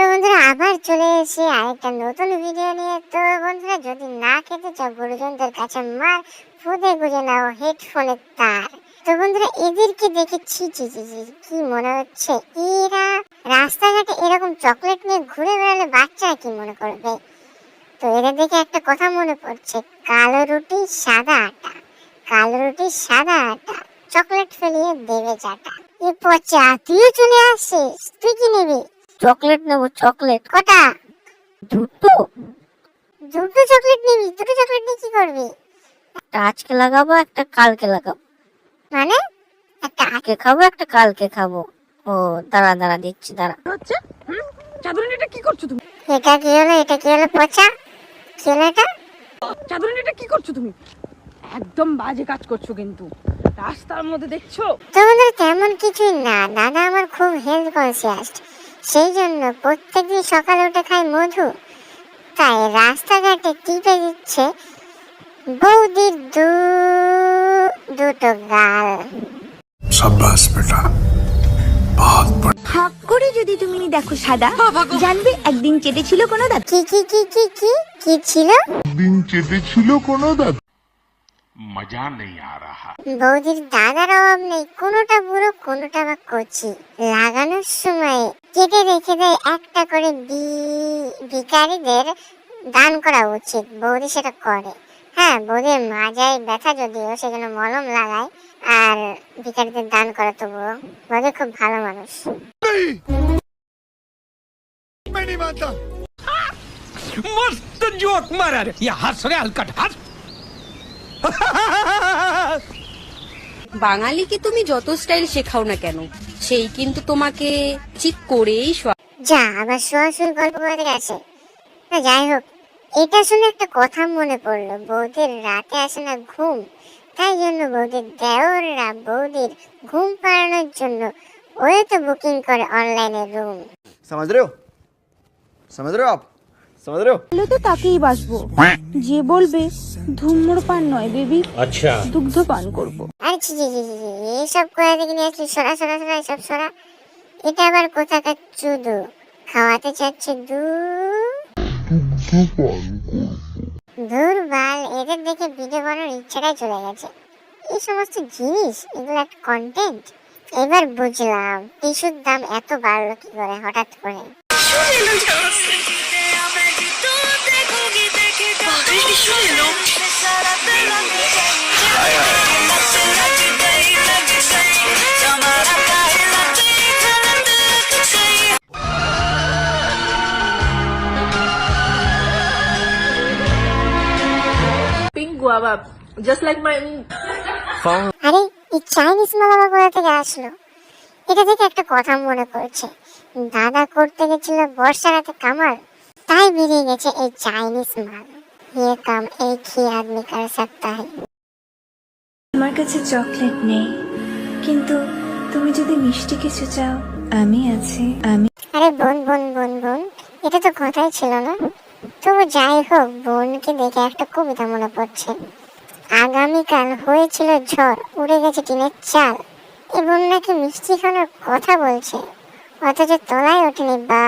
বন্ধুরা আবার চলে এসেছি আরেকটা নতুন ভিডিও নিয়ে। তো বন্ধুরা যদি না খেতে চাও গুরুজনদের কাছে মার ফুদে গুঁজে নাও হেডফোনের তার। তো বন্ধুরা এদেরকে দেখে ছি ছি ছি ছি কি মনে হচ্ছে, এরা রাস্তাঘাটে এরকম চকলেট নিয়ে ঘুরে বেড়ালে বাচ্চারা কি মনে করবে। তো এদের দেখে একটা কথা মনে পড়ছে, কালো রুটি সাদা আটা, কালো রুটি সাদা আটা, চকলেট ফেলিয়ে দেবে চাটা। এ পচা তুইও চলে আসিস, তুই কি নিবি? চকলেট নেবো। চকলেট কটা? দুটো। দুটো চকলেট নিবি? দুটো চকলেট নিয়ে কি করবি? একটা আজকে লাগাবো, একটা কালকে লাগাবো। মানে একটা আজকে খাবো, একটা কালকে খাবো। ও দাঁড়া দাঁড়া দিচ্ছি, দাঁড়া। হচ্ছে চাঁদুরানী, এটা কি করছো তুমি? এটা কি হলো? এটা কি হলো পচা? কি হলো এটা? চাঁদুরানী, এটা কি করছো তুমি? একদম বাজে কাজ করছো কিন্তু রাস্তার মধ্যে দেখছো। তোমাদের তেমন কিছুই না, দাদা আমার খুব হেলথ কনসিয়াস, সেই জন্য প্রত্যেকদিন সকালে উঠে খাই মধু, তাই রাস্তাঘাটে টিপে দিচ্ছে বৌদির দুটো গাল। शाबाश बेटा, बहुत बढ़िया। হাক করে যদি তুমি দেখো সাদা, জানবে একদিন চেটেছিল কোনো দাদা। কি কি কি কি কি কি ছিল? दिन চেটেছিল কোনো দাদা। मजा नहीं आ रहा। বৌদির দাদার অভাব নেই, কোনোটা বুড়ো কোনোটা বা কচি, লাগানোর সময় কেটে রেখে দেয় একটা করে ভিখারিদের দান করা উচিত। বৌদি সেটা করে। হ্যাঁ, বৌদির মাজায় ব্যথা যদিও, সেজন্য মলম লাগায় আর ভিখারিদের দান করে। তবুও বৌদি খুব ভালো মানুষ। मैं नहीं मानता। मस्त जोक मारा रे, ये हंस रे हलकट हंस। বাঙালিকে তুমি যত স্টাইল শেখাও না কেন, সেই কিন্তু তোমাকে ঠিক করেই যা আবার শোয়াশুর গল্প করে গেছে। না যাই হোক, এটা শুনে একটা কথা মনে পড়লো, বৌদির রাতে আসে না ঘুম, তাই জন্য বৌদির দেওররা বৌদির ঘুম পাড়ানোর জন্য ওই তো বুকিং করে অনলাইনে রুম। समझ रहे हो? समझ रहे हो आप? समझ रहे हो? তাহলে তো তাকেই বাসবো যে বলবে ধূম্রপান নয় বেবি, আচ্ছা দুগ্ধপান করবো। আরে ছি ছি ছি ছি ছি, এইসব কোথা থেকে নিয়ে আসলি? সরা সরা সরা, এসব সরা। এটা আবার কোথাকার চুদু খাওয়াতে চাচ্ছে দুর্বাল। এদের দেখে ভিডিও বানানোর ইচ্ছাটাই চলে গেছে। এই সমস্ত জিনিস, এগুলো একটা কন্টেন্ট। এবার বুঝলাম টিস্যুর দাম এত বাড়লো কি করে হঠাৎ করে। Pink guava, just like my. আরে এই চাইনিজ মালাবা কোথা থেকে আসলো? এটা থেকে একটা কথা মনে পড়ছে, দাদা করতে গেছিল বর্ষা রাতে কামাল, তাই বেরিয়ে গেছে এই চাইনিজ মাল। ये काम एक ही आदमी कर सकता है। আমার কাছে চকলেট নেই, কিন্তু তুমি যদি মিষ্টি কিছু চাও আমি আছি। আমি আরে বোন বোন বোন বোন, এটা তো কথাই ছিল না। তবু যাই হোক, বোনকে দেখে একটা কবিতা মনে পড়ছে, আগামীকাল হয়েছিল ঝড়, উড়ে গেছে টিনের চাল। এ বোন নাকি মিষ্টি খাওয়ার কথা বলছে, অথচ তলায় ওঠেনি। বা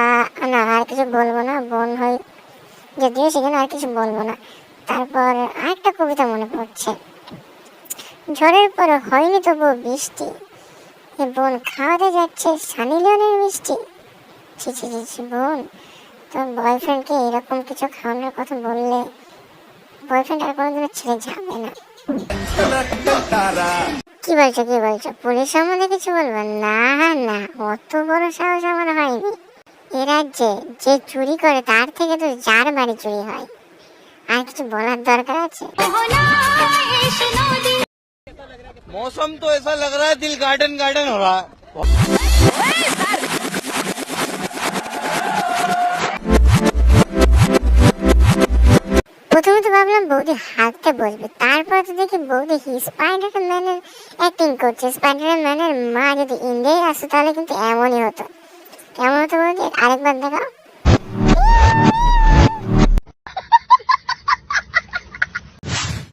না, আর কিছু বলবো না, বোন হই যদিও, সেখানে আর কিছু বলবো না। তারপর আরেকটা কবিতা মনে পড়ছে, ঝড়ের পর হয়নি তবু বৃষ্টি, এ বোন খাওয়াতে যাচ্ছে সানি লিওনের মিষ্টি। ছি ছি ছি ছি বোন, তোর বয়ফ্রেন্ডকে এরকম কিছু খাওয়ানোর কথা বললে বয়ফ্রেন্ড আর কোনোদিনও ছেড়ে যাবে না। কি বলছো কি বলছো? পুলিশ সম্বন্ধে কিছু বলবো? না না, অত বড় সাহস আমার হয়নি। এ রাজ্যে যে চুরি করে তার থেকে তো যার বাড়ি চুরি হয়। আর কিছু বলার দরকার আছে? मौसम तो ऐसा लग रहा है दिल गार्डन गार्डन हो रहा है। প্রথমে তো ভাবলাম বৌদি হাঁটতে বসবে, তারপর তো দেখি বৌদি স্পাইডারম্যানের অ্যাক্টিং করছে। স্পাইডারম্যানের মা যদি ইন্ডিয়ায় আসতো তাহলে কিন্তু এমনই হতো। কেমন হতো বৌদি? আরেকবার দেখাও।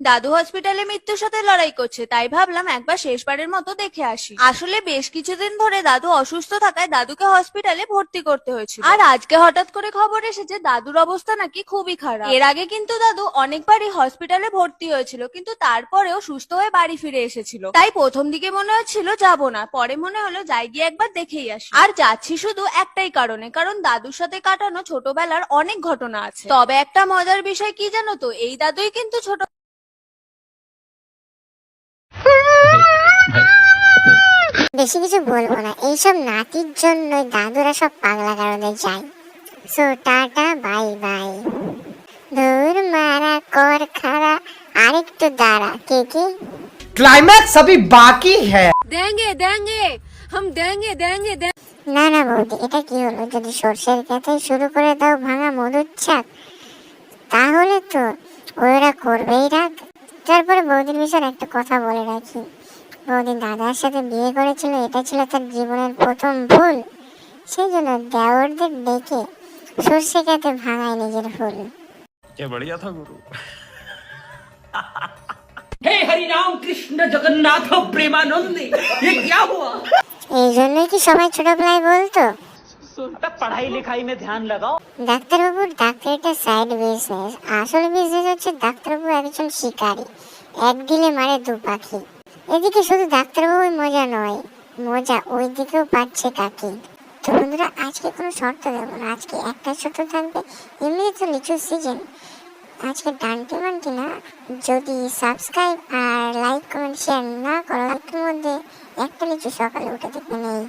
দাদু হসপিটালে মৃত্যুর সাথে লড়াই করছে, তাই ভাবলাম একবার শেষবারের মতো দেখে আসি। আসলে বেশ কিছুদিন ধরে দাদু অসুস্থ থাকায় দাদুকে হসপিটালে ভর্তি করতে হয়েছিল। আর আজকে হঠাৎ করে খবর এসেছে দাদুর অবস্থা নাকি খুবই খারাপ। এর আগে কিন্তু দাদু অনেকবারই হসপিটালে ভর্তি হয়েছিল, কিন্তু তারপরেও সুস্থ হয়ে বাড়ি ফিরে এসেছিল। তাই প্রথম দিকে মনে হচ্ছিল যাবো না, পরে মনে হলো যাই গিয়ে একবার দেখেই আসি। আর যাচ্ছি শুধু একটাই কারণে, কারণ দাদুর সাথে কাটানো ছোটবেলার অনেক ঘটনা আছে। তবে একটা মজার বিষয় কি জানো তো, এই দাদুই কিন্তু ছোট বেশি কিছু বলবো না, এইসব নাতির জন্য দাদুরা সব পাগলা গারদে যায়। So tata bye bye. ধুর মারা কর খারা, আরেকটু দাঁড়া। কে क्लाइमैक्स अभी बाकी है। দেঙ্গে দেঙ্গে হাম দেঙ্গে দেঙ্গে না না বৌদি, এটা কি হলো? যদি সর্ষের খেতে শুরু করে দাও ভাঙা মধুর ছাক, তাহলে তো ওরা করবেই রাগ। তারপরে বৌদির বিষয়ে একটা কথা বলে রাখি, বৌদি দাদার সাথে বিয়ে করেছিল, এটা ছিল তার জীবনের প্রথম ভুল। সেই জন্য দেওরদের ডেকে সর্ষে খেতে ভাঙায় নিজের ভুল। हे हरि राम कृष्ण जगन्नाथ प्रेमानंदी, ये क्या हुआ? এই জন্যই কি সবাই ছোটবেলায় বলতো पढ़ाई लिखाई में ध्यान लगाओ। ডাক্তারবাবুর ডাক্তারিটা সাইড বিজনেস, আসল বিজনেস হচ্ছে ডাক্তারবাবু একজন শিকারী, এক গিলে মারে দু পাখি। এদিকে শুধু ডাক্তারবাবুই মজা নয়, মজা ওই দিকেও পাচ্ছে কাকি। তো বন্ধুরা, আজকে কোনো শর্ত দেবো না, আজকে একটা শর্ত থাকবে, এমনিতে তো লিচুর সিজন, আজকে ডান্টি মান্টি না, যদি সাবস্ক্রাইব আর লাইক কমেন্ট শেয়ার না করো, তার মধ্যে একটা লিচু সকালে উঠে দেখবে নেই।